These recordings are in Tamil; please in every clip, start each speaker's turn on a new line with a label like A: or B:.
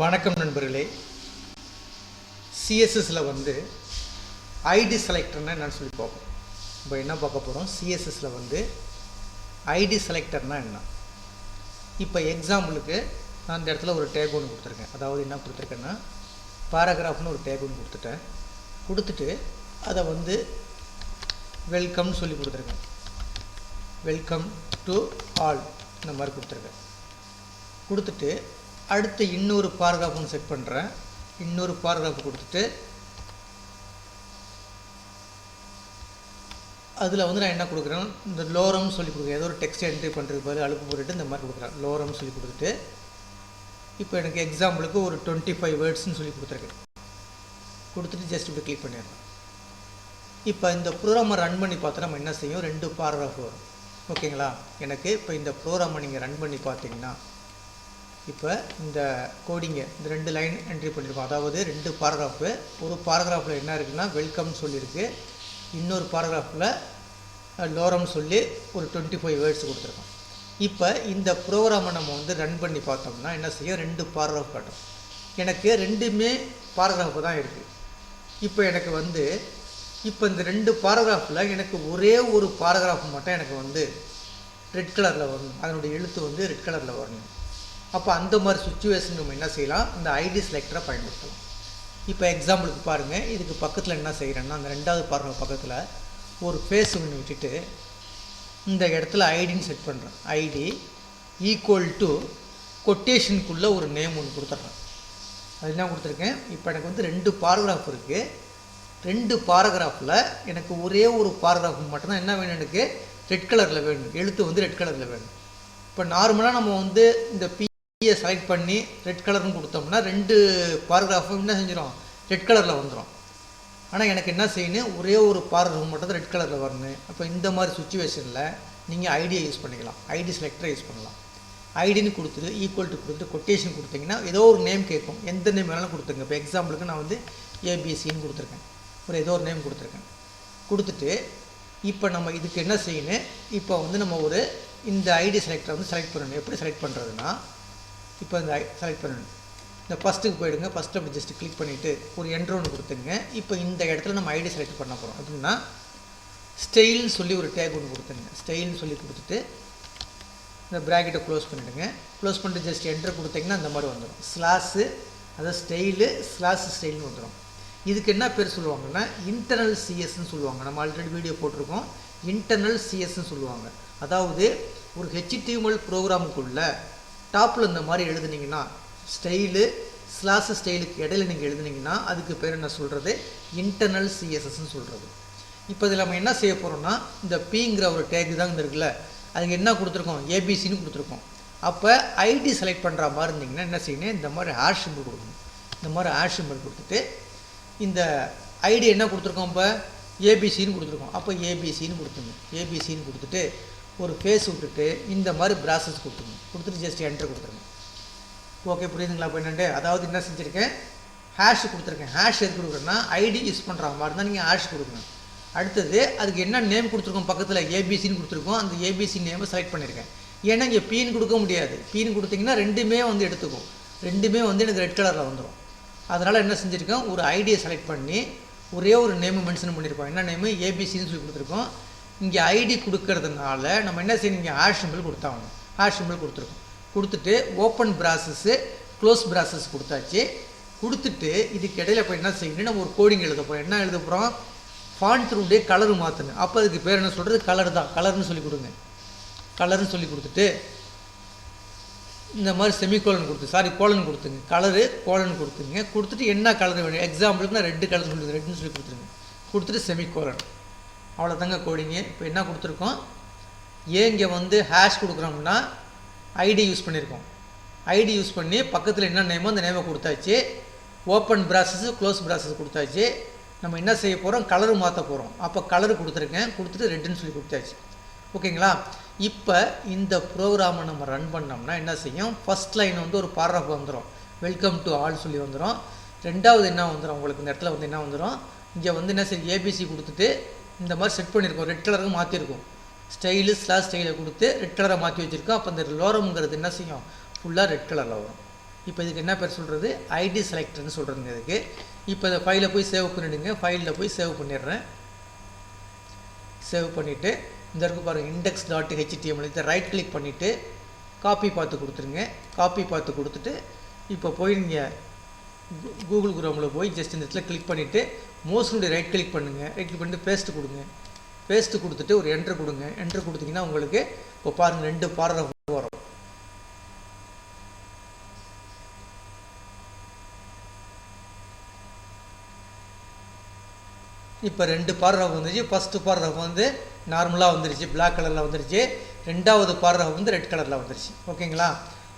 A: வணக்கம் நண்பர்களே. சிஎஸ்எஸ்ல ஐடி செலக்டர்னா என்னன்னு சொல்லி பார்ப்போம். இப்போ என்ன பார்க்க போகிறோம், சிஎஸ்எஸ்ல ஐடி செலக்டர்னா என்ன. இப்போ எக்ஸாம்பிளுக்கு நான் இந்த இடத்துல ஒரு டேக் ஒன்று கொடுத்துருக்கேன். அதாவது என்ன கொடுத்துருக்கேன்னா, பேராகிராஃப்னு ஒரு டேக் ஒன்று கொடுத்துட்டு அதை வெல்கம்னு சொல்லி கொடுத்துருக்கேன். வெல்கம் டு ஆல் இந்த மாதிரி கொடுத்துட்டு அடுத்து இன்னொரு பாராகிராஃப் ஒன்று செட் பண்ணுறேன். இன்னொரு பாராகிராஃப் கொடுத்துட்டு அதில் நான் என்ன கொடுக்குறேன், இந்த லோரம்னு சொல்லி கொடுக்குறேன். ஏதோ ஒரு டெக்ஸ்ட் என்ட்ரி பண்ணுறதுக்கு பதில் அழுப்பு போட்டுட்டு இந்த மாதிரி கொடுக்குறேன். லோரம்னு சொல்லி கொடுத்துட்டு இப்போ எனக்கு எக்ஸாம்பிளுக்கு ஒரு 25 வேர்ட்ஸ்ன்னு சொல்லி கொடுத்துருக்கேன். கொடுத்துட்டு ஜஸ்ட் இப்படி கிளிக் பண்ணிடுறேன். இப்போ இந்த ப்ரோக்ராமை ரன் பண்ணி பார்த்தா நம்ம என்ன செய்யும், 2 பாராகிராஃப் வரும். ஓகேங்களா. எனக்கு இப்போ இந்த ப்ரோக்ராமை நீங்கள் ரன் பண்ணி பார்த்தீங்கன்னா, இப்போ இந்த கோடிங்கை இந்த 2 லைன் என்ட்ரி பண்ணியிருக்கோம். அதாவது 2 பாராகிராஃபு. ஒரு பாராகிராஃபில் என்ன இருக்குன்னா வெல்கம்னு சொல்லியிருக்கு, இன்னொரு பாராகிராஃபில் லோரம்னு சொல்லி ஒரு 25 வேர்ட்ஸ் கொடுத்துருக்கோம். இப்போ இந்த ப்ரோக்ராமை நம்ம ரன் பண்ணி பார்த்தோம்னா என்ன செய்யும், 2 பாராகிராஃப் காட்டும். எனக்கு 2மே பாராகிராஃபு தான் இருக்குது. இப்போ எனக்கு இப்போ இந்த 2 பாராகிராஃபில் எனக்கு ஒரே ஒரு பாராகிராஃப் மட்டும் எனக்கு ரெட் கலரில் வரணும். அதனுடைய எழுத்து ரெட் கலரில் வரணும். அப்போ அந்த மாதிரி சுச்சுவேஷன் நம்ம என்ன செய்யலாம், இந்த ஐடி செலக்டரை பயன்படுத்தலாம். இப்போ எக்ஸாம்பிளுக்கு பாருங்கள், இதுக்கு பக்கத்தில் என்ன செய்கிறேன்னா, அந்த 2வது பாராகிராஃப் பக்கத்தில் ஒரு ஃபேஸ் ஒன்று விட்டுட்டு இந்த இடத்துல ஐடின்னு செட் பண்ணுறேன். ஐடி ஈக்குவல் டு கொட்டேஷனுக்குள்ளே ஒரு நேம் ஒன்று கொடுத்துட்றேன். அது என்ன கொடுத்துருக்கேன், இப்போ எனக்கு 2 பாராகிராஃப் இருக்குது. 2 பாராகிராஃபில் எனக்கு ஒரே ஒரு பாராகிராஃப் மட்டும்தான் என்ன வேணும், எனக்கு ரெட் கலரில் வேணும். எழுத்து ரெட் கலரில் வேணும். இப்போ நார்மலாக நம்ம இந்த பியை செலக்ட் பண்ணி ரெட் கலர்னு கொடுத்தோம்னா 2 பாராகிராஃபும் என்ன செஞ்சிடும், ரெட் கலரில் வந்துடும். ஆனால் எனக்கு என்ன செய்யணும், ஒரே ஒரு பாராகிராஃப் மட்டும் தான் ரெட் கலரில் வரணும். அப்போ இந்த மாதிரி சுச்சுவேஷனில் நீங்கள் ஐடியை யூஸ் பண்ணிக்கலாம், ஐடி செலக்டரை யூஸ் பண்ணலாம். ஐடின்னு கொடுத்துட்டு ஈக்குவல் டு கொடுத்துட்டு கொட்டேஷன் கொடுத்தீங்கன்னா ஏதோ ஒரு நேம் கேட்கும். எந்த நேம் வேணாலும் கொடுத்துருங்க. இப்போ எக்ஸாம்பிளுக்கு நான் ஏபிசின்னு கொடுத்துருக்கேன். ஏதோ ஒரு நேம் கொடுத்துருக்கேன். கொடுத்துட்டு இப்போ நம்ம இதுக்கு என்ன செய்யணும், இப்போ நம்ம இந்த ஐடி செலக்டரை செலக்ட் பண்ணணும். எப்படி செலக்ட் பண்ணுறதுன்னா, இப்போ இந்த செலக்ட் பண்ணணும். இந்த ஃபஸ்ட்டுக்கு போயிடுங்க. ஃபஸ்ட்டு அப்படி ஜஸ்ட்டு கிளிக் பண்ணிவிட்டு ஒரு என்ட்ரு ஒன்று கொடுத்துங்க. இப்போ இந்த இடத்துல நம்ம ஐடி செலக்ட் பண்ண போகிறோம். அப்படின்னா ஸ்டைல்னு சொல்லி ஒரு டேக் ஒன்று கொடுத்துங்க. ஸ்டைல்னு சொல்லி கொடுத்துட்டு இந்த ப்ராக்கெட்டை க்ளோஸ் பண்ணிவிடுங்க. க்ளோஸ் பண்ணிட்டு ஜஸ்ட் என்ட்ரு கொடுத்தீங்கன்னா அந்த மாதிரி வந்துடும். ஸ்லாஸு, அதாவது ஸ்டைல்னு வந்துடும். இதுக்கு என்ன பேர் சொல்லுவாங்கன்னா, இன்டர்னல் சிஎஸ்ன்னு சொல்லுவாங்க. நம்ம ஆல்ரெடி வீடியோ போட்டிருக்கோம். இன்டர்னல் சிஎஸ்ன்னு சொல்லுவாங்க. அதாவது ஒரு HTML ப்ரோக்ராமுக்குள்ளே டாப்பில் இந்த மாதிரி எழுதுனீங்கன்னா, ஸ்டைலுக்கு இடையில நீங்கள் எழுதுனீங்கன்னா அதுக்கு பேர் என்ன சொல்கிறது, இன்டர்னல் சிஎஸ்எஸ்ன்னு சொல்கிறது. இப்போ இதில் நம்ம என்ன செய்ய போகிறோம்னா, இந்த பிங்கிற ஒரு டேக் தான் இருக்குல்ல, அதுக்கு என்ன கொடுத்துருக்கோம், ஏபிசின்னு கொடுத்துருக்கோம். அப்போ ஐடி செலக்ட் பண்ணுற மாதிரி இருந்தீங்கன்னா என்ன செய்யணும், இந்த மாதிரி ஹேஷ் சிம்பிள் கொடுக்கணும். இந்த மாதிரி ஹேஷ் சிம்பிள் கொடுத்துட்டு இந்த ஐடி என்ன கொடுத்துருக்கோம், இப்போ ஏபிசின்னு கொடுத்துருக்கோம். அப்போ ஏபிசின்னு கொடுத்துங்க. ஏபிசின்னு கொடுத்துட்டு ஒரு ஃபேஸ் விட்டுட்டு இந்த மாதிரி ப்ராசஸ் கொடுத்துட்டு ஜஸ்ட் என்ட்ரு கொடுத்துருங்க. ஓகே, புரியுதுங்களா? இப்போ என்னென்று, அதாவது என்ன செஞ்சுருக்கேன், ஹேஷ் கொடுத்துருக்கேன். ஹேஷ் எது கொடுக்குறேன்னா, ஐடி யூஸ் பண்ணுற மாதிரி இருந்தால் நீங்கள் ஹேஷ் கொடுக்கணும். அடுத்தது அதுக்கு என்ன நேம் கொடுத்துருக்கோம், பக்கத்தில் ஏபிசின்னு கொடுத்துருக்கோம். அந்த ஏபிசி நேமை செலக்ட் பண்ணியிருக்கேன். ஏன்னா இங்கே பீன்னு கொடுக்க முடியாது. பீன்னு கொடுத்தீங்கன்னா 2மே எடுத்துக்கும். 2மே எனக்கு ரெட் கலரில் வந்துடும். அதனால் என்ன செஞ்சுருக்கோம், ஒரு ஐடியை செலக்ட் பண்ணி ஒரே ஒரு நேம் மென்ஷன் பண்ணியிருக்கோம். என்ன நேமு, ஏபிசின்னு சொல்லி கொடுத்துருக்கோம். இங்கே ஐடி கொடுக்கறதுனால நம்ம என்ன செய்யணும், இங்கே ஹேஷ் சிம்பிள் கொடுத்தாகணும். ஹேஷ் சிம்பிள் கொடுத்துருக்கோம். கொடுத்துட்டு ஓப்பன் ப்ராசஸ்ஸு, க்ளோஸ் ப்ராசஸ் கொடுத்தாச்சு. கொடுத்துட்டு இதுக்கு இடையில இப்போ என்ன செய்யணும், நம்ம ஒரு கோடிங் எழுத போகிறோம். என்ன எழுத போகிறோம், ஃபாண்ட்னுடைய கலரு மாற்றணும். அப்போ அதுக்கு பேர் என்ன சொல்கிறது, கலர் தான். கலர்னு சொல்லி கொடுங்க. கலர்னு சொல்லி கொடுத்துட்டு இந்த மாதிரி செமிகோலன் கோலன் கொடுத்துங்க. கோலன் கொடுத்துங்க. கொடுத்துட்டு என்ன கலர் வேணும், எக்ஸாம்பிளுக்கு நான் ரெட்டு கலர் சொல்லுது, ரெட்டுன்னு சொல்லி கொடுத்துருங்க. கொடுத்துட்டு செமிகோலன். அவ்வளோதாங்க கோடிங்க. இப்போ என்ன கொடுத்துருக்கோம், இங்கே ஹேஷ் கொடுக்குறோம்னா ஐடி யூஸ் பண்ணியிருக்கோம். ஐடி யூஸ் பண்ணி பக்கத்தில் என்ன நேமோ அந்த நேமை கொடுத்தாச்சு. ஓப்பன் ப்ராசஸ், க்ளோஸ் ப்ராசஸ் கொடுத்தாச்சு. நம்ம என்ன செய்ய போகிறோம், கலரு மாற்ற போகிறோம். அப்போ கலரு கொடுத்துருக்கேன். கொடுத்துட்டு ரெட்டுன்னு சொல்லி கொடுத்தாச்சு. ஓகேங்களா. இப்போ இந்த ப்ரோக்ராமை நம்ம ரன் பண்ணோம்னா என்ன செய்யும், ஃபஸ்ட் லைன் ஒரு பாராகிராஃப் வந்துடும். வெல்கம் டு ஆல் சொல்லி வந்துடும். 2வது என்ன வந்துடும், உங்களுக்கு இந்த இடத்துல என்ன வந்துடும், இங்கே என்ன சரி ஏபிசி கொடுத்துட்டு இந்த மாதிரி செட் பண்ணியிருக்கோம். ரெட் கலருக்கு மாற்றிருக்கோம். ஸ்டைலை கொடுத்து ரெட் கலரை மாற்றி வச்சுருக்கோம். அப்போ இந்த லோரம்ங்கிறது என்ன செய்யும், ஃபுல்லாக ரெட் கலரில் வரும். இப்போ இதுக்கு என்ன பேர் சொல்கிறது, ஐடி செலக்டர்னு சொல்கிறதுங்க இதுக்கு. இப்போ இந்த ஃபைலை போய் சேவ் பண்ணிவிடுங்க. ஃபைலில் போய் சேவ் பண்ணிடுறேன். சேவ் பண்ணிவிட்டு இந்த இருக்கு பாருங்கள் index.html இதை ரைட் கிளிக் பண்ணிவிட்டு காப்பி பார்த்து கொடுத்துருங்க. காப்பி பார்த்து கொடுத்துட்டு இப்போ போய் நீங்கள் கூகுள் குரோமில் போய் ஜஸ்ட் இந்த இடத்துல கிளிக் பண்ணிவிட்டு மோஸ்ட்னுடைய ரைட் கிளிக் பண்ணுங்கள். ரைட் கிளிக் பண்ணிட்டு பேஸ்ட்டு கொடுங்க. பேஸ்ட்டு கொடுத்துட்டு ஒரு என்ட்ரு கொடுங்க. என்ட்ரு கொடுத்தீங்கன்னா உங்களுக்கு இப்போ பாருங்கள் 2 பாராகிராஃப் வரும். இப்போ 2 பாராகிராஃப் வந்துருச்சு. ஃபஸ்ட்டு பாராகிராஃப் வந்து நார்மலாக வந்துருச்சு, பிளாக் கலரில் வந்துருச்சு. 2வது பாராகிராஃப் வந்து ரெட் கலரில் வந்துருச்சு. ஓகேங்களா?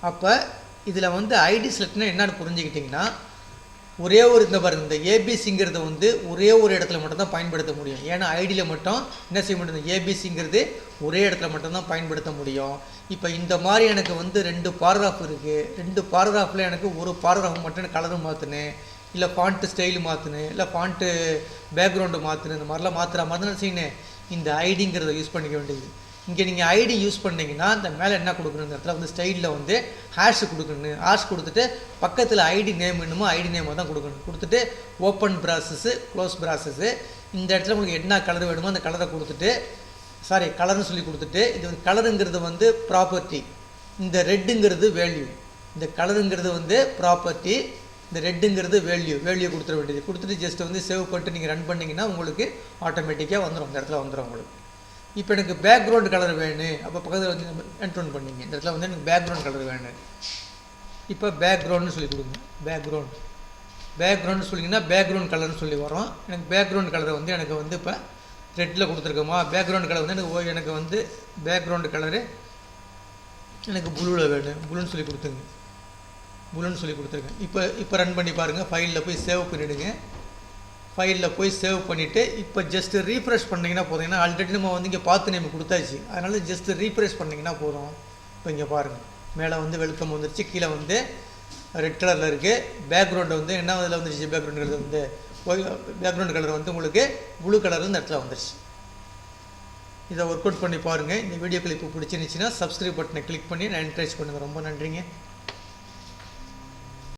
A: அப்போ இதில் வந்து ஐடி செலக்ட்னா என்னன்னு புரிஞ்சுக்கிட்டிங்கன்னா, ஒரே ஒரு இந்த பாருங்க இந்த ஏபிசிங்கிறத வந்து ஒரே ஒரு இடத்துல மட்டும்தான் பயன்படுத்த முடியும். ஏன்னா ஐடியில் மட்டும் என்ன செய்ய முடியும், இந்த ஏபிசிங்கிறது ஒரே இடத்துல மட்டும்தான் பயன்படுத்த முடியும். இப்போ இந்த மாதிரி எனக்கு வந்து 2 பாராகிராஃப் இருக்குது. 2 பாராகிராஃபில் எனக்கு ஒரு பாராகிராஃப் மட்டும் எனக்கு கலரும் மாற்றினேன், இல்லை ஃபாண்ட்டு ஸ்டைலு மாற்றினேன், இல்லை ஃபாண்ட்டு பேக்ரவுண்டு மாற்றினேன். இந்த மாதிரிலாம் மாற்றுற மாதிரி தான் செய்யணும். இந்த ஐடிங்கிறத யூஸ் பண்ணிக்க வேண்டியது. இங்கே நீங்கள் ஐடி யூஸ் பண்ணிங்கன்னா இந்த மேலே என்ன கொடுக்கணும், இந்த இடத்துல வந்து ஸ்டைலில் வந்து ஹேஷ் கொடுக்கணும். ஹேஷ் கொடுத்துட்டு பக்கத்தில் ஐடி நேம் என்னமோ ஐடி நேமை தான் கொடுக்கணும். கொடுத்துட்டு ஓப்பன் ப்ராசஸ்ஸு, க்ளோஸ் ப்ராசஸ்ஸு. இந்த இடத்துல உங்களுக்கு என்ன கலர் வேணுமோ அந்த கலரை கொடுத்துட்டு, கலர்னு சொல்லி கொடுத்துட்டு, இது வந்து கலருங்கிறது வந்து ப்ராப்பர்ட்டி, இந்த ரெட்டுங்கிறது வேல்யூ. இந்த கலருங்கிறது வந்து ப்ராப்பர்ட்டி, இந்த ரெட்டுங்கிறது வேல்யூ கொடுத்துட வேண்டியது. கொடுத்துட்டு ஜஸ்ட் வந்து சேவ் பண்ணிட்டு நீங்கள் ரன் பண்ணிங்கன்னா உங்களுக்கு ஆட்டோமேட்டிக்காக வந்துடும். இந்த இடத்துல வந்துடும் உங்களுக்கு. இப்போ எனக்கு பேக்ரவுண்ட் கலர் வேணும். அப்போ பக்கத்தில் வந்து என்ட்ரோன் பண்ணிங்க. இந்த இடத்துல வந்து எனக்கு பேக்ரவுண்ட் கலர் வேணும். இப்போ பேக்ரவுண்ட்னு சொல்லி கொடுங்க. பேக்ரவுண்ட் சொல்லிங்கன்னா பேக்ரவுண்ட் கலர்னு சொல்லி வரும். எனக்கு பேக்ரவுண்ட் கலரை வந்து எனக்கு வந்து இப்போ ரெட்டில் கொடுத்துருக்கோமா. பேக்ரவுண்ட் கலர் வந்து எனக்கு வந்து பேக்ரவுண்டு கலரு எனக்கு ப்ளூவில் வேணும். ப்ளூன்னு சொல்லி கொடுத்துருக்கேன். இப்போ ரன் பண்ணி பாருங்கள். ஃபைலில் போய் சேவ் பண்ணிவிடுங்க. ஃபைலில் போய் சேவ் பண்ணிவிட்டு இப்போ ஜஸ்ட்டு ரீஃப்ரெஷ் பண்ணிங்கன்னா போதும். ஏன்னா ஆல்ரெடி நம்ம வந்து இங்கே பார்த்து நேம் கொடுத்தாச்சு. அதனால் ஜஸ்ட்டு ரீஃப்ரெஷ் பண்ணிங்கன்னா போதும். இப்போ இங்கே பாருங்கள், மேலே வந்து வெல்கம் வந்துருச்சு, கீழே வந்து ரெட் கலரில் இருக்குது. பேக்ரவுண்டு வந்து என்ன இதில் வந்துருச்சு, பேக்ரவுண்ட் கலர் வந்து பேக்ரவுண்ட் கலர் வந்து உங்களுக்கு ப்ளூ கலர் இந்த இடத்துல வந்துருச்சு. இதை ஒர்க் அவுட் பண்ணி பாருங்கள். இந்த வீடியோ கிளிப்பு பிடிச்சிருந்துச்சின்னா சப்ஸ்கிரைப் பட்டனை கிளிக் பண்ணி நான் என்கரேஜ் பண்ணுங்கள். ரொம்ப நன்றிங்க.